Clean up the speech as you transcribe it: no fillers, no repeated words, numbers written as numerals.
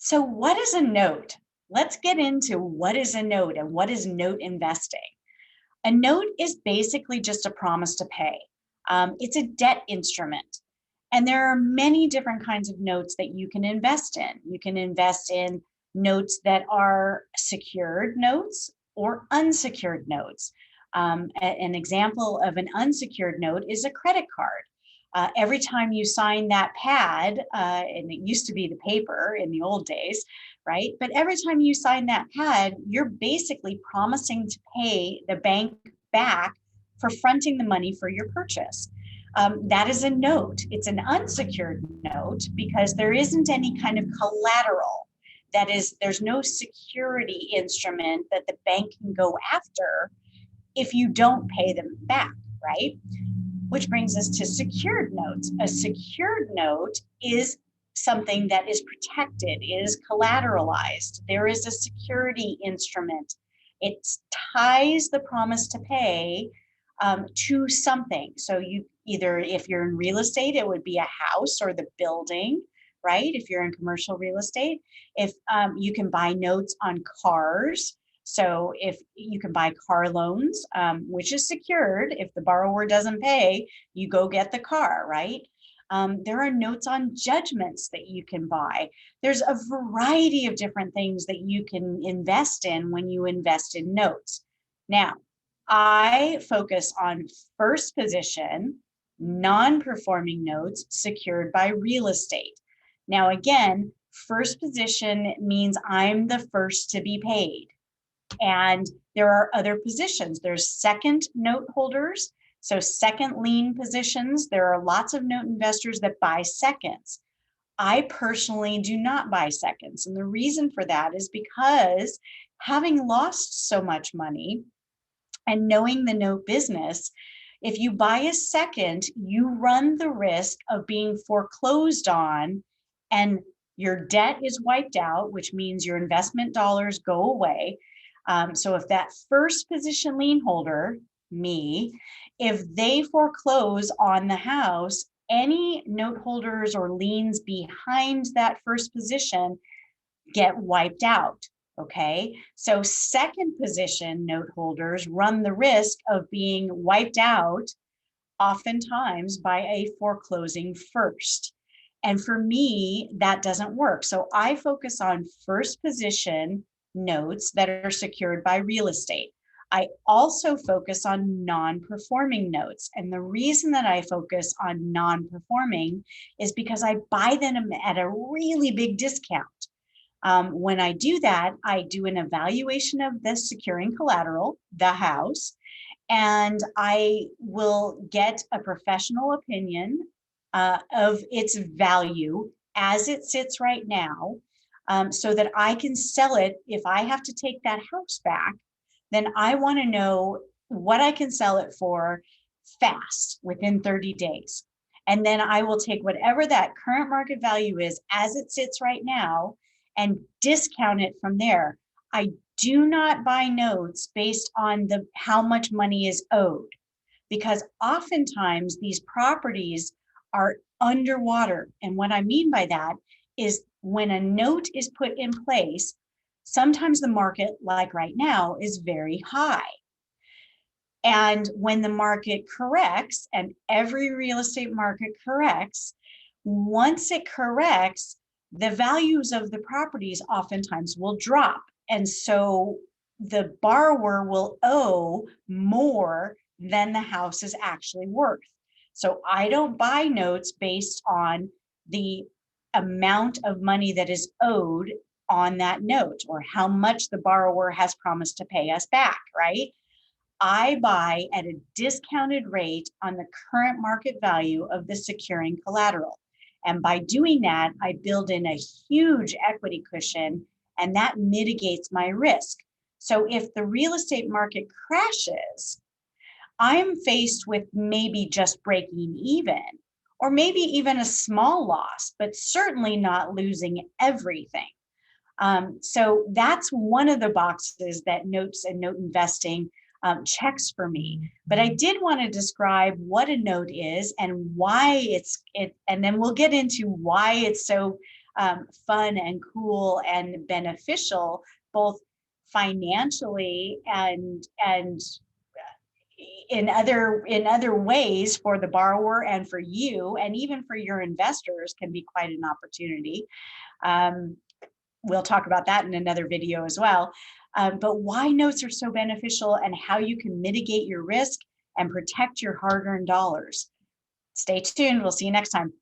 So, what is a note? Let's get into what is a note and what is note investing. A note is basically just a promise to pay. It's a debt instrument. And there are many different kinds of notes that you can invest in. You can invest in notes that are secured notes or unsecured notes. An example of an unsecured note is a credit card. Every time you sign that pad, and it used to be the paper in the old days, right? But every time you sign that pad, you're basically promising to pay the bank back for fronting the money for your purchase. That is a note. It's an unsecured note because there isn't any kind of collateral. That is, there's no security instrument that the bank can go after if you don't pay them back, right? Which brings us to secured notes. A secured note is something that is protected, is collateralized. There is a security instrument. It ties the promise to pay to something. So you either, if you're in real estate, it would be a house or the building, right? If you're in commercial real estate, if you can buy notes on cars. So if you can buy car loans, which is secured, if the borrower doesn't pay, you go get the car, right? There are notes on judgments that you can buy. There's a variety of different things that you can invest in when you invest in notes. Now, I focus on first position, non-performing notes secured by real estate. Now, again, first position means I'm the first to be paid. And there are other positions. There's second note holders. So second lien positions. There are lots of note investors that buy seconds. I personally do not buy seconds. And the reason for that is because having lost so much money and knowing the note business, if you buy a second, you run the risk of being foreclosed on and your debt is wiped out, which means your investment dollars go away. So if that first position lien holder, me, if they foreclose on the house, any note holders or liens behind that first position get wiped out. Okay, so second position note holders run the risk of being wiped out oftentimes by a foreclosing first. And for me, that doesn't work. So I focus on first position notes that are secured by real estate. I also focus on non-performing notes. And the reason that I focus on non-performing is because I buy them at a really big discount. When I do that, I do an evaluation of the securing collateral, the house, and I will get a professional opinion of its value as it sits right now, so that I can sell it. If I have to take that house back, then I want to know what I can sell it for fast within 30 days. And then I will take whatever that current market value is as it sits right now and discount it from there. I do not buy notes based on how much money is owed, because oftentimes these properties are underwater. And what I mean by that is when a note is put in place, sometimes the market, like right now, is very high. And when the market corrects, and every real estate market corrects, once it corrects, the values of the properties oftentimes will drop. And so the borrower will owe more than the house is actually worth. So I don't buy notes based on the amount of money that is owed on that note or how much the borrower has promised to pay us back, right? I buy at a discounted rate on the current market value of the securing collateral. And by doing that, I build in a huge equity cushion, and that mitigates my risk. So if the real estate market crashes, I'm faced with maybe just breaking even, or maybe even a small loss, but certainly not losing everything. So that's one of the boxes that notes and note investing checks for me. But I did want to describe what a note is and why and then we'll get into why it's so fun and cool and beneficial, both financially and in other ways for the borrower and for you, and even for your investors can be quite an opportunity. Um, we'll talk about that in another video as well. But why notes are so beneficial and how you can mitigate your risk and protect your hard-earned dollars. Stay tuned. We'll see you next time.